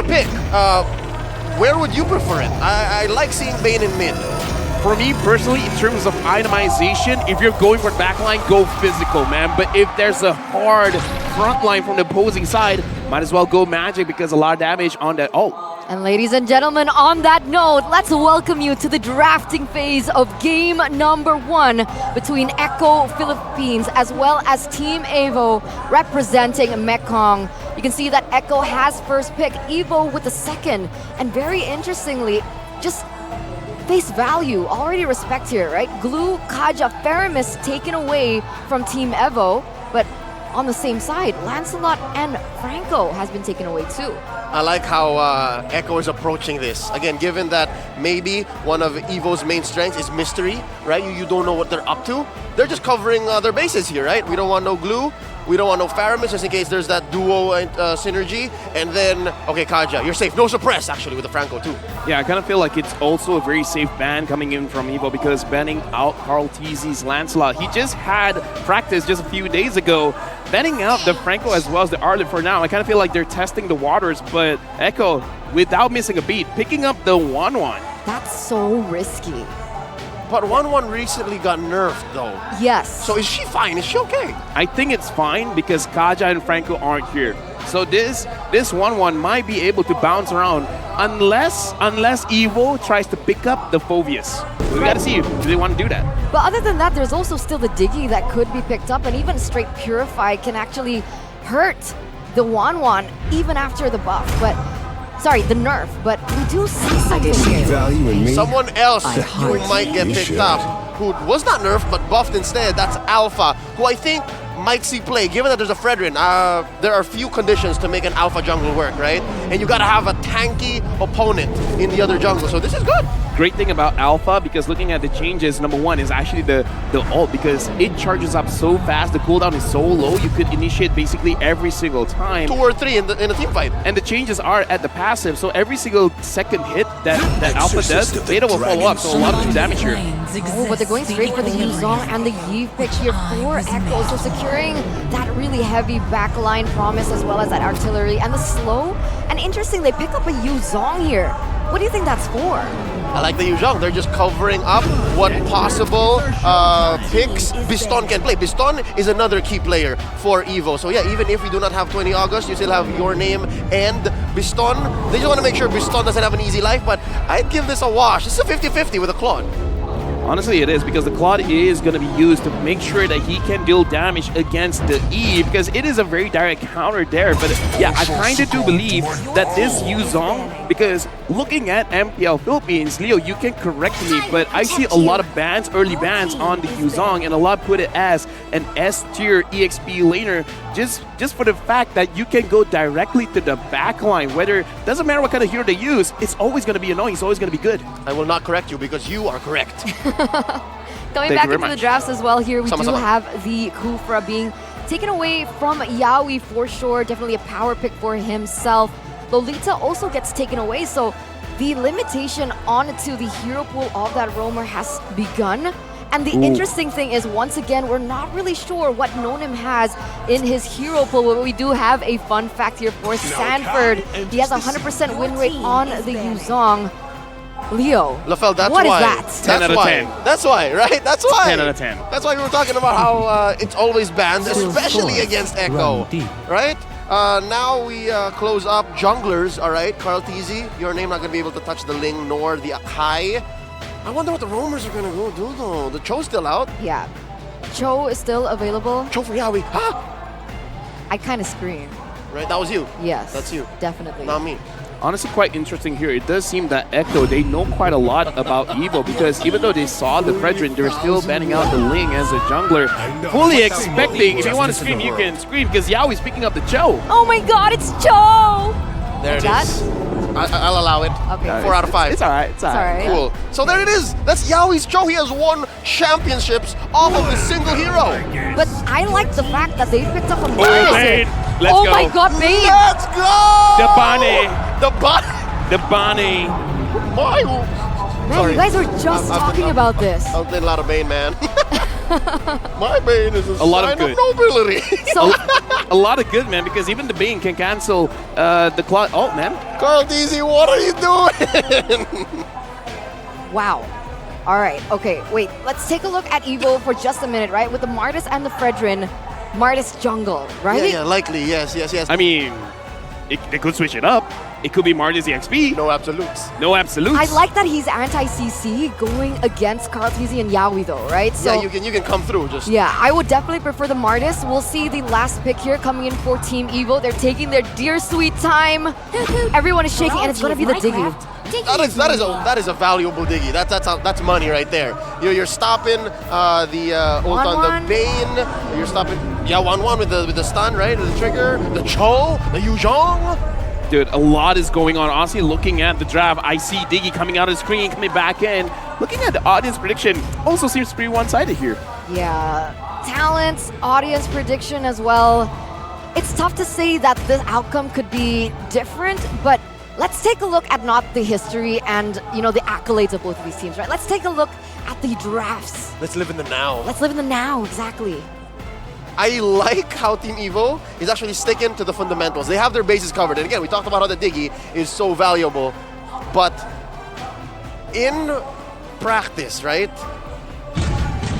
fair pick. Where would you prefer it? I like seeing Bane in mid. For me personally, in terms of itemization, if you're going for backline, go physical, man. But if there's a hard front line from the opposing side, might as well go magic because a lot of damage on that ult. And ladies and gentlemen, on that note, let's welcome you to the drafting phase of game number 1 between Echo Philippines as well as Team EVO representing Mekong. You can see that Echo has first pick, EVO with the second. And very interestingly, just face value, already respect here, right? Glue, Kaja, Faramis taken away from Team EVO, but on the same side, Lancelot and Franco has been taken away too. I like how Echo is approaching this. Again, given that maybe one of EVO's main strengths is mystery, right? You don't know what they're up to. They're just covering their bases here, right? We don't want no glue. We don't want no Faramis just in case there's that duo synergy. And then, okay, Kaja, you're safe. No suppress, actually, with the Franco, too. Yeah, I kind of feel like it's also a very safe ban coming in from EVO because banning out Carl TZ's Lancelot. He just had practice just a few days ago, banning out the Franco as well as the Arlet for now. I kind of feel like they're testing the waters, but Echo, without missing a beat, picking up the 1-1. That's so risky. But 1-1 recently got nerfed, though. Yes. So is she fine? Is she okay? I think it's fine because Kaja and Franco aren't here. So this 1-1 might be able to bounce around unless EVO tries to pick up the Phoveus. We gotta see if they want to do that. But other than that, there's also still the Diggy that could be picked up, and even straight Purify can actually hurt the 1-1 even after the buff. But sorry, the nerf, but we do see something here. Someone else who might get picked up, who was not nerfed but buffed instead, that's Alpha, who I think might see play. Given that there's a Fredrin, there are few conditions to make an Alpha jungle work, right? And you gotta have a tanky opponent in the other jungle, so this is good. Great thing about Alpha, because looking at the changes, number 1 is actually the ult, because it charges up so fast, the cooldown is so low, you could initiate basically every single time. 2 or 3 in a team fight. And the changes are at the passive, so every single second hit that Alpha does, Beta will follow up, so a lot of damage here. Oh, but they're going straight for the Yuzong and the Yi pitch here for Echo, so securing that really heavy backline promise as well as that artillery and the slow. And interesting, they pick up a Yuzong here. What do you think that's for? I like the Yuzhong. They're just covering up what possible picks Biston can play. Biston is another key player for EVO. So yeah, even if we do not have 20 August, you still have Your Name and Biston. They just want to make sure Biston doesn't have an easy life, but I'd give this a wash. It's a 50-50 with a Claude. Honestly, it is, because the Claude is going to be used to make sure that he can deal damage against the E, because it is a very direct counter there. But yeah, I kind of do believe that this Yuzong, because looking at MPL Philippines, Leo, you can correct me, but I see a lot of bans, early bans on the Yuzong, and a lot put it as an S-tier EXP laner, just for the fact that you can go directly to the backline. Whether, doesn't matter what kind of hero they use, it's always going to be annoying, it's always going to be good. I will not correct you because you are correct. Going back into the drafts as well here, we do have the Kufra being taken away from Yaoi for sure. Definitely a power pick for himself. Lolita also gets taken away, so the limitation onto the hero pool of that roamer has begun. And the interesting thing is, once again, we're not really sure what Nonim has in his hero pool, but we do have a fun fact here for Sanford. He has a 100% win rate on the Yuzong. Leo, LaFell, that's what why. Is that? 10 out of 10. That's why, right? That's why. 10 out of 10. That's why we were talking about how it's always banned, especially against Echo, right? Now we close up junglers, all right? Carl TZ, Your Name not going to be able to touch the Ling nor the Akai. I wonder what the roamers are going to go do, though. The Cho's still out. Yeah. Cho is still available. Cho for Yaoi. Huh? I kind of screamed. Right, that was you. Yes. That's you. Definitely. Not me. Honestly, quite interesting here. It does seem that Echo, they know quite a lot about EVO, because even though they saw the Fredrin, they're still banning out the Ling as a jungler. Fully expecting, if you want to scream, you can scream, because Yaoi's picking up the Cho. Oh my god, it's Cho! There it is. I'll allow it. Okay. 4 out of 5. It's alright, it's alright. Cool. So there it is. That's Yaoi's Cho. He has won championships off of a single hero. But I like the fact that they picked up a Bane. Let's oh go. my god, Bane! Let's go! The Bunny. The Bunny. The Bunny. Man, Sorry. you guys were just talking about this. I'm playing a lot of Bane, man. My Bane is a lot of sign good. of nobility. So, A lot of good, man, because even the Bane can cancel the Claude. Oh, man. Carl DZ, what are you doing? wow. All right, okay, wait. Let's take a look at EVO for just a minute, right? With the Martis and the Fredrin, Martis jungle, right? Yeah, likely, yes. I mean, they could switch it up. It could be Martis EXP. No absolutes. No absolutes. I like that he's anti-CC going against Carl TZ and Yaoi though, right? So, Yeah, you can come through. Just yeah, I would definitely prefer the Martis. We'll see the last pick here coming in for Team EVO. They're taking their dear sweet time. Everyone is shaking, and it's going to be the Diggy. That is a valuable diggy. That's money right there. You're stopping the ult on the Bane. You're stopping 1-1 with the stun, right? The trigger, the Cho, the Yuzhong. Dude, a lot is going on. Honestly, looking at the draft, I see Diggy coming out of the screen, coming back in. Looking at the audience prediction, also seems pretty one-sided here. Yeah, talents, audience prediction as well. It's tough to say that this outcome could be different, but let's take a look at not the history and, the accolades of both of these teams, right? Let's take a look at the drafts. Let's live in the now. Let's live in the now, exactly. I like how Team EVO is actually sticking to the fundamentals. They have their bases covered. And again, we talked about how the Diggy is so valuable. But in practice, right?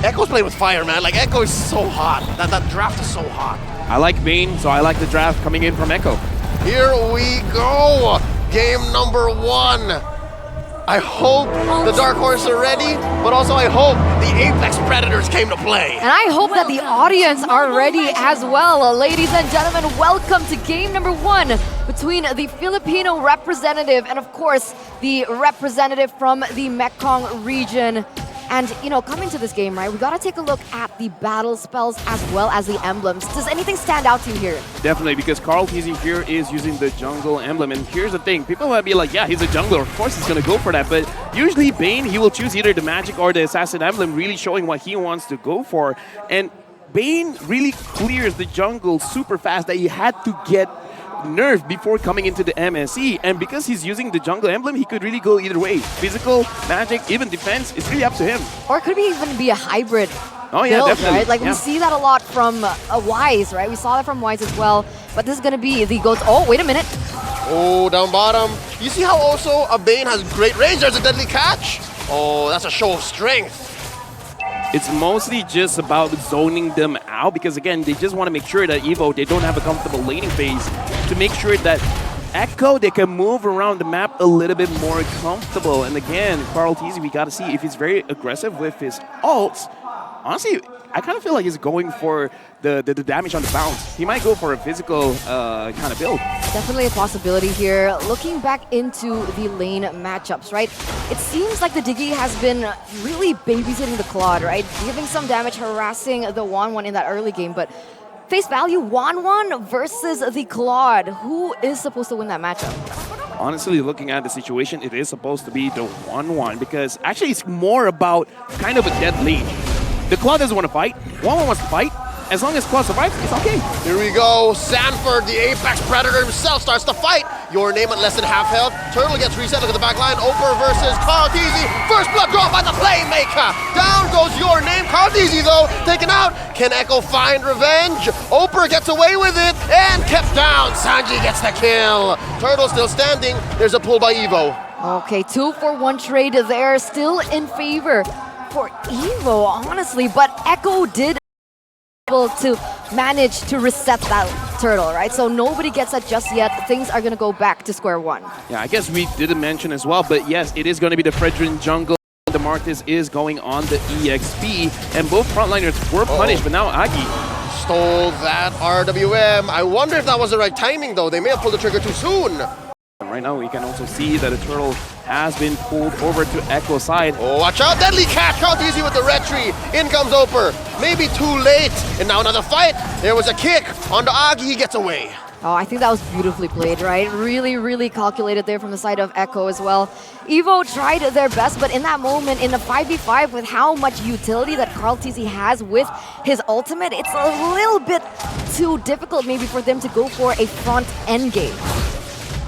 Echo's playing with fire, man. Like, Echo is so hot. That draft is so hot. I like Bane, so I like the draft coming in from Echo. Here we go. Game number 1. I hope the Dark Horse are ready, but also I hope the Apex Predators came to play. And I hope that the audience are ready as well. Ladies and gentlemen, welcome to game number 1 between the Filipino representative and, of course, the representative from the Mekong region. And, coming to this game, right, we gotta take a look at the battle spells as well as the emblems. Does anything stand out to you here? Definitely, because Carl TZ here is using the jungle emblem. And here's the thing, people might be like, yeah, he's a jungler, of course he's gonna go for that. But usually Bane, he will choose either the magic or the assassin emblem, really showing what he wants to go for. And Bane really clears the jungle super fast that he had to get nerfed before coming into the MSC, and because he's using the jungle emblem, he could really go either way. Physical, magic, even defense, it's really up to him. Or it could even be a hybrid Oh yeah, build, definitely. right? Like we see that a lot from Wise, right? We saw that from Wise as well, but this is gonna be the goat. Oh, wait a minute. Oh, down bottom. You see how also a Bane has great range? There's a deadly catch. Oh, that's a show of strength. It's mostly just about zoning them out because, again, they just want to make sure that EVO, they don't have a comfortable laning phase to make sure that Echo, they can move around the map a little bit more comfortable. And again, Carl TZ, we got to see if he's very aggressive with his ults. Honestly, I kind of feel like he's going for the damage on the bounce. He might go for a physical kind of build. Definitely a possibility here. Looking back into the lane matchups, right? It seems like the Diggy has been really babysitting the Claude, right? Giving some damage, harassing the 1-1 in that early game, but face value, 1-1 versus the Claude. Who is supposed to win that matchup? Honestly, looking at the situation, it is supposed to be the 1-1 because actually it's more about kind of a dead lane. The Claude doesn't want to fight. 1-1 wants to fight. As long as Claude survives, it's okay. Here we go. Sanford, the Apex Predator himself, starts to fight. Your name at less than half health. Turtle gets reset. Look at the back line. Oper versus Carl DZ. First blood draw by the Playmaker. Down goes Your Name. Carl DZ, though, taken out. Can Echo find revenge? Oper gets away with it and kept down. Sanji gets the kill. Turtle still standing. There's a pull by EVO. Okay, 2-for-1 trade there, still in favor for EVO, honestly, but Echo did able to manage to reset that turtle, right? So nobody gets that just yet. Things are going to go back to square one. Yeah, I guess we didn't mention as well, but yes, it is going to be the Fredrin jungle. The Martis is going on the EXP, and both frontliners were punished, but now Agi stole that RWM. I wonder if that was the right timing, though. They may have pulled the trigger too soon. Right now, we can also see that the turtle has been pulled over to Echo side. Oh, watch out. Deadly catch. Carl DZ with the red tree. In comes Oper. Maybe too late. And now another fight. There was a kick onto Agi. He gets away. Oh, I think that was beautifully played, right? Really, really calculated there from the side of Echo as well. EVO tried their best, but in that moment, in the 5v5, with how much utility that Carl TZ has with his ultimate, it's a little bit too difficult maybe for them to go for a front end game.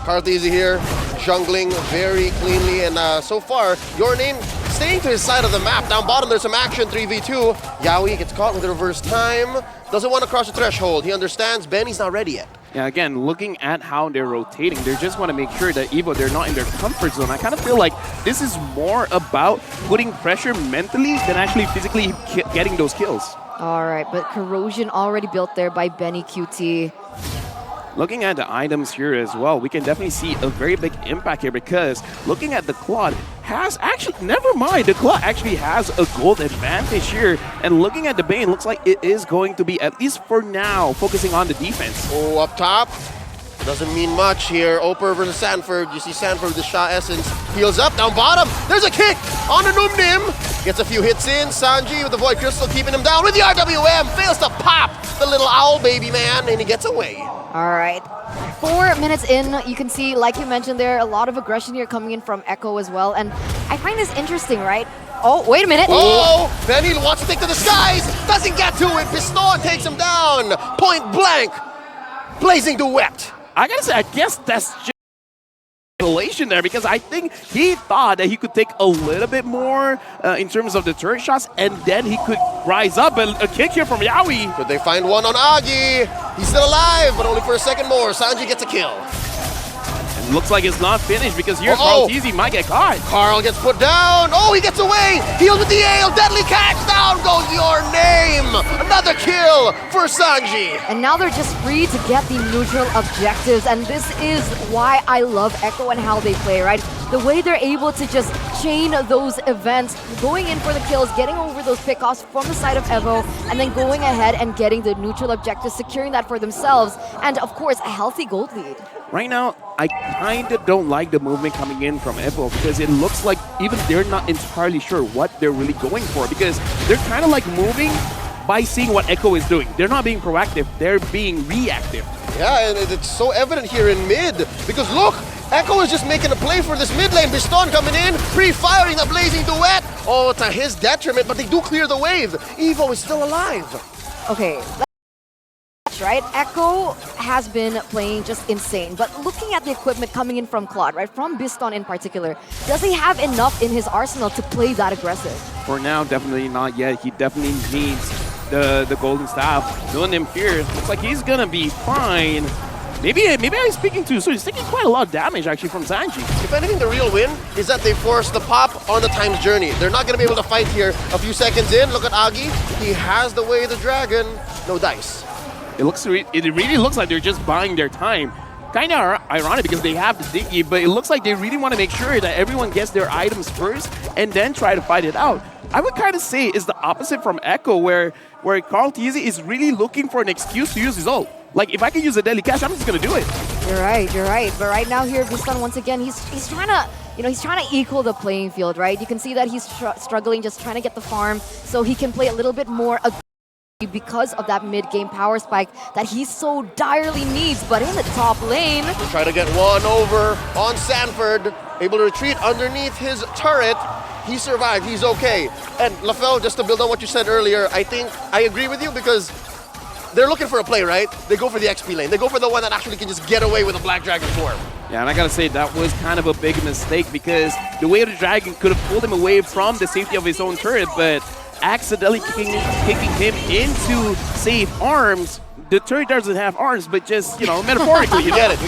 Carl DZ here, jungling very cleanly, and so far, Your Name staying to his side of the map. Down bottom, there's some action, 3v2. Yawi gets caught with the reverse time. Doesn't want to cross the threshold. He understands Benny's not ready yet. Yeah, again, looking at how they're rotating, they just want to make sure that EVO, they're not in their comfort zone. I kind of feel like this is more about putting pressure mentally than actually physically getting those kills. All right, but Corrosion already built there by Benny QT. Looking at the items here as well, we can definitely see a very big impact here because looking at the Claude has actually, never mind, the Claude actually has a gold advantage here. And looking at the Bane, looks like it is going to be, at least for now, focusing on the defense. Oh, up top. Doesn't mean much here. Oper versus Sanford. You see Sanford with the Shah Essence. Heals up, down bottom. There's a kick on the Numnim. Gets a few hits in. Sanji with the Void Crystal keeping him down with the RWM. Fails to pop the little owl baby man, and he gets away. All right. 4 minutes in, you can see, like you mentioned there, a lot of aggression here coming in from Echo as well. And I find this interesting, right? Oh, wait a minute. Oh, Benny wants to take to the skies. Doesn't get to it. Piston takes him down. Point blank. Blazing Duet. I gotta say, I guess that's just manipulation there because I think he thought that he could take a little bit more in terms of the turret shots and then he could rise up. And a kick here from Yawi. Could they find one on Agi? He's still alive, but only for a second more. Sanji gets a kill. And looks like it's not finished because here Carl Teasy might get caught. Carl gets put down. Oh, he gets away. Healed with the ale. Deadly catch. Down goes Your Name. Another kill for Sanji. And now they're just free to get the neutral objectives. And this is why I love Echo and how they play, right? The way they're able to just chain those events, going in for the kills, getting over those pickoffs from the side of EVO, and then going ahead and getting the neutral objectives, securing that for themselves, and of course, a healthy gold lead. Right now, I kind of don't like the movement coming in from EVO because it looks like even they're not entirely sure what they're really going for because they're kind of like moving by seeing what Echo is doing. They're not being proactive, they're being reactive. Yeah, and it's so evident here in mid because look, Echo is just making a play for this mid lane. Piston coming in, pre-firing the Blazing Duet. Oh, to his detriment, but they do clear the wave. EVO is still alive. Okay. Right? Echo has been playing just insane, but looking at the equipment coming in from Claude, right, from Biston in particular, does he have enough in his arsenal to play that aggressive? For now, definitely not yet. He definitely needs the golden staff. Doing him here, looks like he's gonna be fine. Maybe I'm speaking too soon. He's taking quite a lot of damage actually from Sanji. If anything, the real win is that they force the pop on the time's journey. They're not gonna be able to fight here a few seconds in. Look at Agi. He has the way of the dragon. No dice. It really looks like they're just buying their time. Kind of ironic because they have the Diggy, but it looks like they really want to make sure that everyone gets their items first and then try to fight it out. I would kind of say it's the opposite from Echo, where Carl Teasy is really looking for an excuse to use his ult. Like, if I can use a deadly catch, I'm just going to do it. You're right. But right now here, Biston, once again, he's trying to, he's trying to equal the playing field, right? You can see that he's struggling, just trying to get the farm so he can play a little bit more because of that mid-game power spike that he so direly needs. But in the top lane, they try to get one over on Sanford, able to retreat underneath his turret. He survived, he's okay. And LaFell, just to build on what you said earlier, I think I agree with you because they're looking for a play, right? They go for the XP lane. They go for the one that actually can just get away with a Black Dragon form. Yeah, and I gotta say, that was kind of a big mistake because the way of the Dragon could have pulled him away from the safety of his own turret, but accidentally kicking him into safe arms. The turret doesn't have arms, but just, metaphorically. We get it.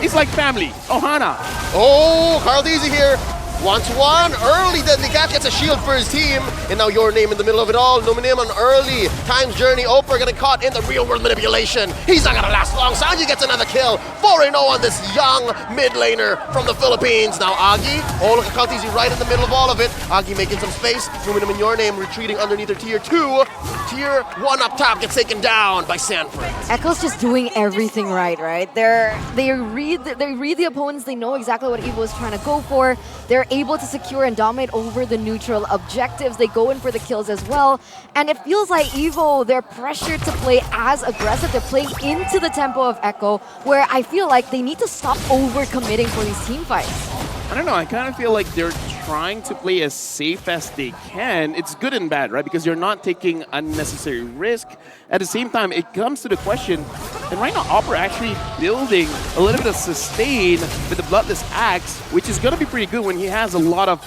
It's like family. Ohana. Oh, Carl Deasy here. Wants one early, Deadly Catch gets a shield for his team, and now Your Name in the middle of it all. Numinem on early time's journey. Oper getting caught in the real world manipulation. He's not gonna last long. Sanji gets another kill. 4-0 on this young mid laner from the Philippines. Now Agi, oh look at Kaltizi right in the middle of all of it. Agi making some space. Numinem and Your Name retreating underneath their tier 2. Tier 1 up top gets taken down by Sanford. Echo's just doing everything right? They read the opponents. They know exactly what EVO is trying to go for. They're able to secure and dominate over the neutral objectives. They go in for the kills as well. And it feels like EVO, they're pressured to play as aggressive. They're playing into the tempo of Echo, where I feel like they need to stop over-committing for these team fights. I don't know, I kind of feel like they're trying to play as safe as they can. It's good and bad, right? Because you're not taking unnecessary risk. At the same time, it comes to the question, and right now Opera actually building a little bit of sustain with the Bloodless Axe, which is going to be pretty good when he has a lot of,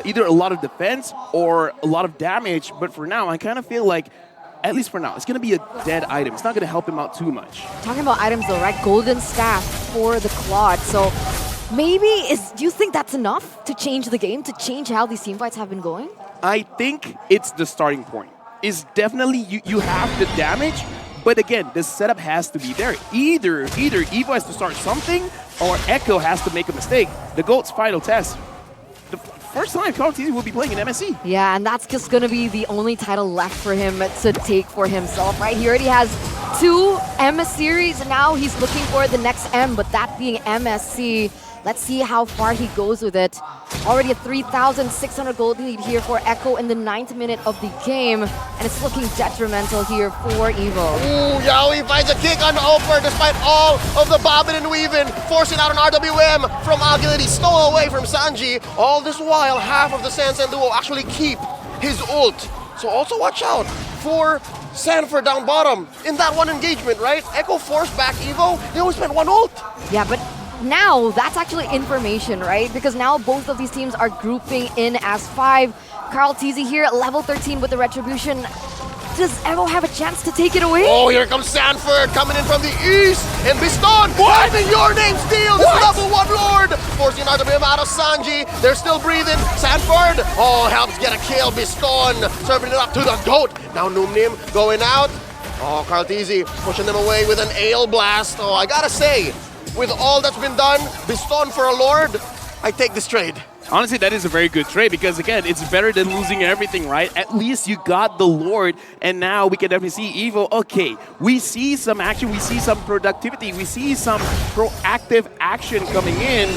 either a lot of defense or a lot of damage. But for now, I kind of feel like, at least for now, it's going to be a dead item. It's not going to help him out too much. Talking about items though, right? Golden Staff for the Claude. So maybe, do you think that's enough to change the game, to change how these teamfights have been going? I think it's the starting point. It's definitely, you have the damage, but again, the setup has to be there. Either EVO has to start something, or Echo has to make a mistake. The GOAT's final test. The first time CarlTeasy will be playing in MSC. Yeah, and that's just going to be the only title left for him to take for himself, right? He already has 2 MS series, now he's looking for the next M, but that being MSC. Let's see how far he goes with it. Already a 3,600 gold lead here for Echo in the 9th minute of the game, and it's looking detrimental here for EVO. Ooh, Yaoi finds a kick on Oper despite all of the bobbing and weaving, forcing out an RWM from Agility, stole away from Sanji. All this while, half of the Sansan duo actually keep his ult. So also watch out for Sanford down bottom in that one engagement, right? Echo forced back EVO, they only spent 1 ult. Yeah, but now that's actually information, right? Because now both of these teams are grouping in as 5. CarlTeasy here at level 13 with the Retribution. Does EVO have a chance to take it away? Oh, here comes Sanford coming in from the east, and Biston finding your name steal. This is level 1 Lord, forcing RWM out of Sanji. They're still breathing. Sanford, oh, helps get a kill. Biston serving it up to the GOAT. Now Numnim going out. Oh, CarlTeasy pushing them away with an Ale Blast. Oh, I gotta say, with all that's been done, Biston for a Lord, I take this trade. Honestly, that is a very good trade because, again, it's better than losing everything, right? At least you got the Lord, and now we can definitely see EVO. Okay, we see some action, we see some productivity, we see some proactive action coming in,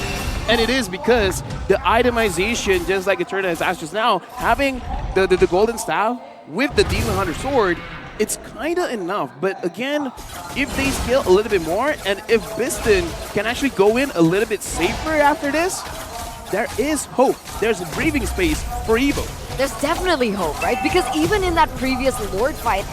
and it is because the itemization, just like Eterna has asked just now, having the Golden Staff with the Demon Hunter Sword, it's kind of enough, but again, if they scale a little bit more, and if Biston can actually go in a little bit safer after this, there is hope. There's a breathing space for EVO. There's definitely hope, right? Because even in that previous Lord fight,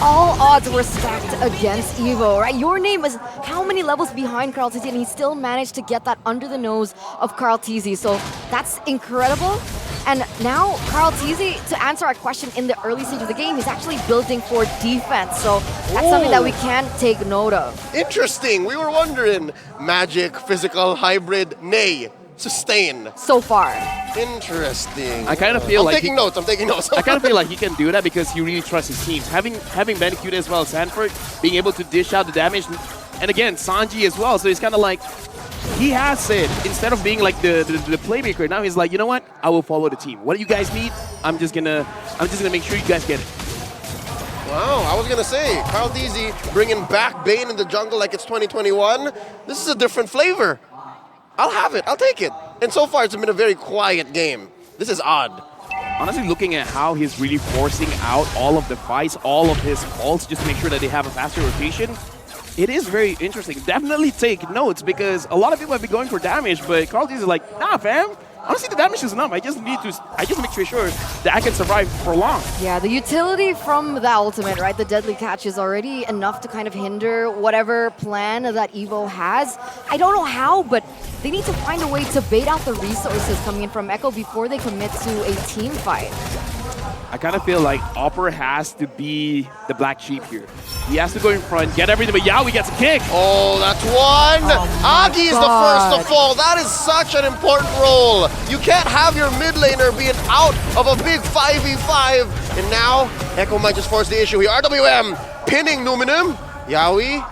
all odds were stacked against EVO, right? Your name is how many levels behind CarlTeasy, and he still managed to get that under the nose of CarlTeasy, so that's incredible. And now, CarlTeasy, to answer our question in the early stage of the game, he's actually building for defense. So that's something that we can take note of. Interesting. We were wondering, magic, physical, hybrid, nay, sustain. So far. Interesting. I kind of feel I'm like taking notes. I kind of feel like he can do that because he really trusts his teams. Having Bandicoot as well as Sanford, being able to dish out the damage, and again, Sanji as well. So it's kind of like, he has said, instead of being like the playmaker, now he's like, you know what? I will follow the team. What do you guys need? I'm just gonna make sure you guys get it. Wow, I was gonna say, CarlTeasy bringing back Bane in the jungle like it's 2021. This is a different flavor. I'll have it. I'll take it. And so far, it's been a very quiet game. This is odd. Honestly, looking at how he's really forcing out all of the fights, all of his ults, just to make sure that they have a faster rotation, it is very interesting. Definitely take notes because a lot of people have been going for damage, but CarlTeasy is like, nah, fam. Honestly, the damage is enough. I just make sure that I can survive for long. Yeah, the utility from the ultimate, right? The Deadly Catch is already enough to kind of hinder whatever plan that EVO has. I don't know how, but they need to find a way to bait out the resources coming in from Echo before they commit to a team fight. I kind of feel like Opera has to be the black sheep here. He has to go in front, get everything, but Yaoi gets a kick. Oh, that's one. Agi is the first to fall. That is such an important role. You can't have your mid laner being out of a big 5v5. And now, Echo might just force the issue here. RWM pinning Numinum. Yaoi.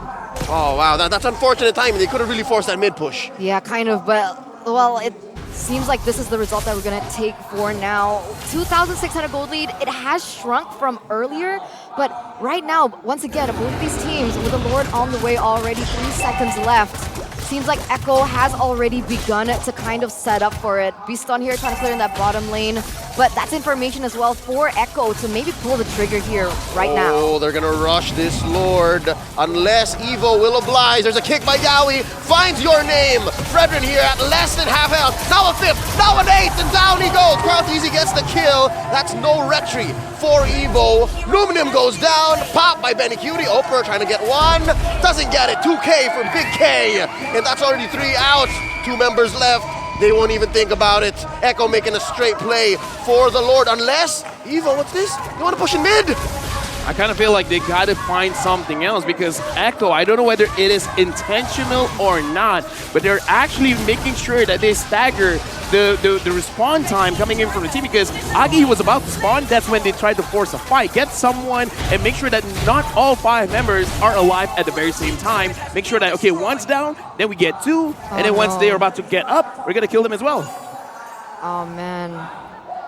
Oh, wow, that's unfortunate timing. They could have really forced that mid push. Yeah, kind of, but, well, it seems like this is the result that we're going to take for now. 2,600 gold lead. It has shrunk from earlier, but right now, once again, both of these teams with the Lord on the way already, 3 seconds left. Seems like Echo has already begun to kind of set up for it. Beast on here trying to clear in that bottom lane. but that's information as well for Echo to maybe pull the trigger here right now. Oh, they're gonna rush this Lord unless EVO will oblige. There's a kick by Yowie, finds your name. Fredrin here at less than half health. Now a fifth, now an eighth, and down he goes. Easy gets the kill. That's no retry for EVO. Luminum goes down, popped by Benny Cutie. Oper trying to get one, doesn't get it. 2K for Big K, and that's already 3 outs. 2 members left. They won't even think about it. Echo making a straight play for the Lord, unless EVO, what's this? You want to push in mid? I kind of feel like they got to find something else because Echo, I don't know whether it is intentional or not, but they're actually making sure that they stagger the respawn time coming in from the team because Agi was about to spawn. That's when they tried to force a fight. Get someone and make sure that not all 5 members are alive at the very same time. Make sure that, okay, one's down, then we get 2, and then once they're about to get up, we're going to kill them as well. Oh, man.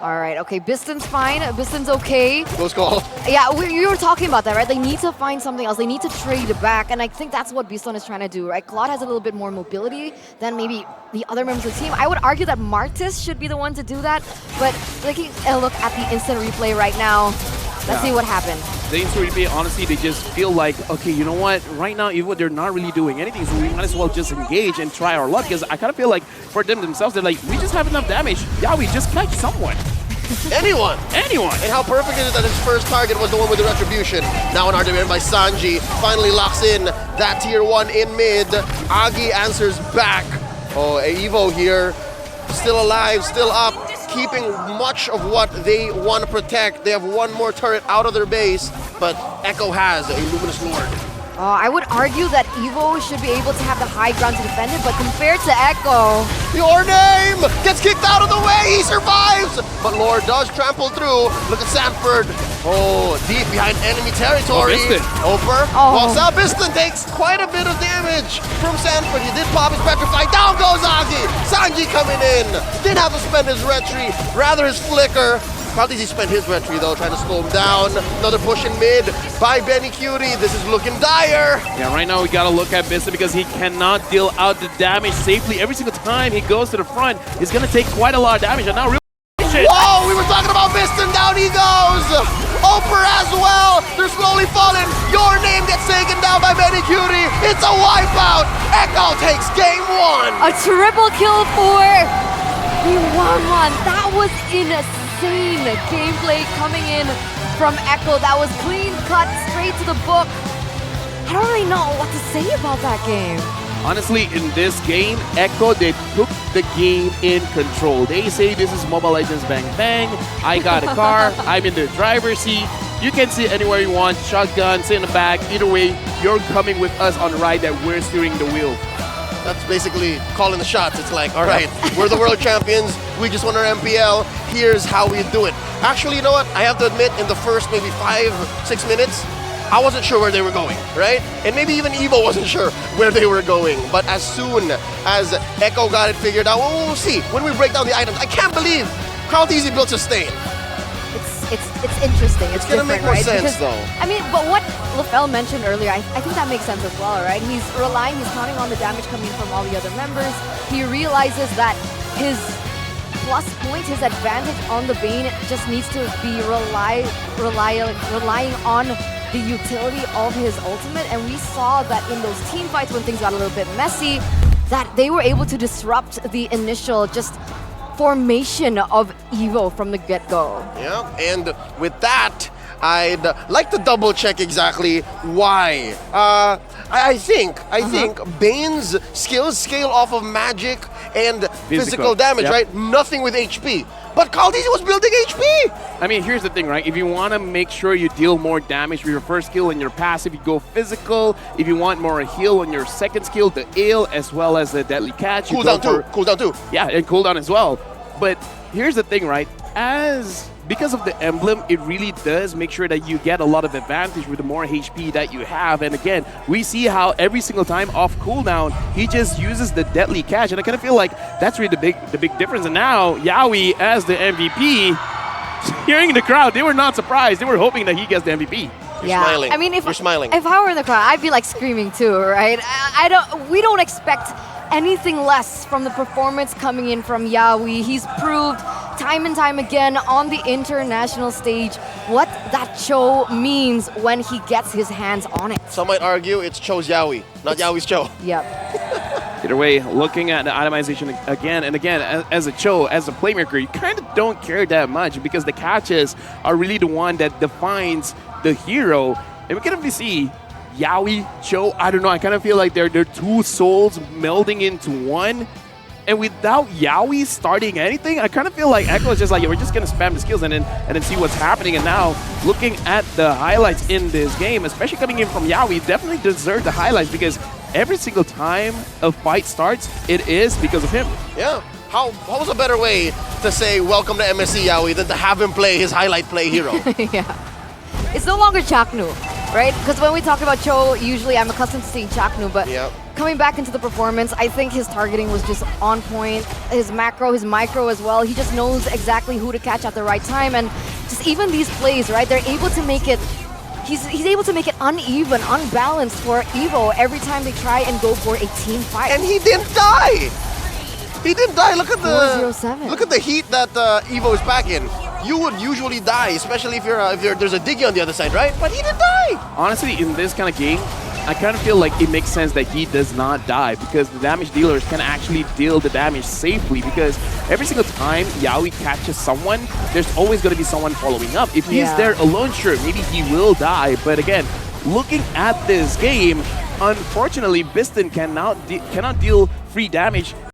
All right, okay, Biston's fine. Biston's okay. Close call. Yeah, we were talking about that, right? They need to find something else. They need to trade back, and I think that's what Biston is trying to do, right? Claude has a little bit more mobility than maybe the other members of the team. I would argue that Martis should be the one to do that, but taking a look at the instant replay right now, let's see what happened. The instant replay, honestly, they just feel like, okay, you know what? Right now, even though they're not really doing anything, so we might as well just engage and try our luck, because I kind of feel like for them themselves, they're like, we just have enough damage. Yeah, we just catch someone. Anyone. And how perfect is it that his first target was the one with the retribution? Now an RWM by Sanji. Finally locks in that tier 1 in mid. Agi answers back. Oh, EVO here. Still alive, still up. Keeping much of what they want to protect. They have one more turret out of their base, but Echo has a Luminous Lord. I would argue that EVO should be able to have the high ground to defend it, but compared to Echo... Your name gets kicked out of the way, he survives! But Lord does trample through. Look at Sanford. Oh, deep behind enemy territory. Oper walks out. Biston takes quite a bit of damage from Sanford. He did pop his petrify. Down goes Agi. Sanji coming in. Didn't have to spend his retry, rather his flicker. Probably he spent his retry though, trying to slow him down. Another push in mid by Benny Cutie. This is looking dire. Yeah, right now we gotta look at Biston because he cannot deal out the damage safely. Every single time he goes to the front, he's gonna take quite a lot of damage. And now really whoa, we were talking about Biston, down he goes! Oper as well, they're slowly falling. Your name gets taken down by Benny Cutie. It's a wipeout. Echo takes game 1. A triple kill for the 1-1. That was insane gameplay coming in from Echo. That was clean cut, straight to the book. I don't really know what to say about that game. honestly, in this game, Echo, they took the game in control. They say this is Mobile Legends Bang Bang. I got a car. I'm in the driver's seat. You can sit anywhere you want. Shotgun, sit in the back. Either way, you're coming with us on the ride that we're steering the wheel. That's basically calling the shots. It's like, all right, we're the world champions. We just won our MPL. Here's how we do it. Actually, you know what? I have to admit, in the first maybe 5-6 minutes, I wasn't sure where they were going, right? And maybe even EVO wasn't sure where they were going. But as soon as Echo got it figured out, well, we'll see. When we break down the items, I can't believe Count Easy built Sustain. It's interesting. It's gonna make more right? sense, because, though. I mean, but what LaFell mentioned earlier, I think that makes sense as well, right? He's counting on the damage coming from all the other members. He realizes that his plus point, his advantage on the Bane just needs to be relying on the utility of his ultimate. And we saw that in those team fights when things got a little bit messy, that they were able to disrupt the initial just formation of EVO from the get-go. Yeah, and with that, I'd like to double check exactly why. I think Bane's skills scale off of magic and physical damage, right? Nothing with HP. But Caldeezy was building HP! I mean, here's the thing, right? If you want to make sure you deal more damage with your first skill and your passive, you go physical. If you want more heal on your second skill, the Ale, as well as the Deadly Catch. Cooldown too. Yeah, and cooldown as well. But here's the thing, right? Because of the emblem, it really does make sure that you get a lot of advantage with the more HP that you have. And again, we see how every single time off cooldown, he just uses the Deadly Catch. And I kind of feel like that's really the big difference. And now, Yowie as the MVP, hearing the crowd, they were not surprised. They were hoping that he gets the MVP. You're smiling. I mean, you're smiling. If I were in the crowd, I'd be like screaming too, right? We don't expect anything less from the performance coming in from Yowie. He's proved time and time again on the international stage what that Cho means when he gets his hands on it. Some might argue it's Cho's Yaoi, not Yaoi's Cho. Yep. Either way, looking at the itemization again and again, as a Cho, as a playmaker, you kind of don't care that much because the catches are really the one that defines the hero. And we can only see Yaoi, Cho, I don't know, I kind of feel like they're two souls melding into one. And without Yaoi starting anything, I kind of feel like Echo is just like, yeah, we're just going to spam the skills and then see what's happening. And now, looking at the highlights in this game, especially coming in from Yaoi, definitely deserve the highlights because every single time a fight starts, it is because of him. Yeah. How's a better way to say welcome to MSC Yaoi than to have him play his highlight play hero? Yeah. It's no longer Chaknu, right? Because when we talk about Cho, usually I'm accustomed to seeing Chaknu, but coming back into the performance, I think his targeting was just on point. His macro, his micro as well. He just knows exactly who to catch at the right time, and just even these plays, right? They're able to make it. He's able to make it uneven, unbalanced for EVO every time they try and go for a team fight. And he didn't die. He didn't die. Look at the heat that EVO is back in. You would usually die, especially if there's a Diggy on the other side, right? But he didn't die. Honestly, in this kind of game, I kind of feel like it makes sense that he does not die because the damage dealers can actually deal the damage safely because every single time Yaoi catches someone, there's always going to be someone following up. If he's there alone, sure, maybe he will die. But again, looking at this game, unfortunately, Biston cannot deal free damage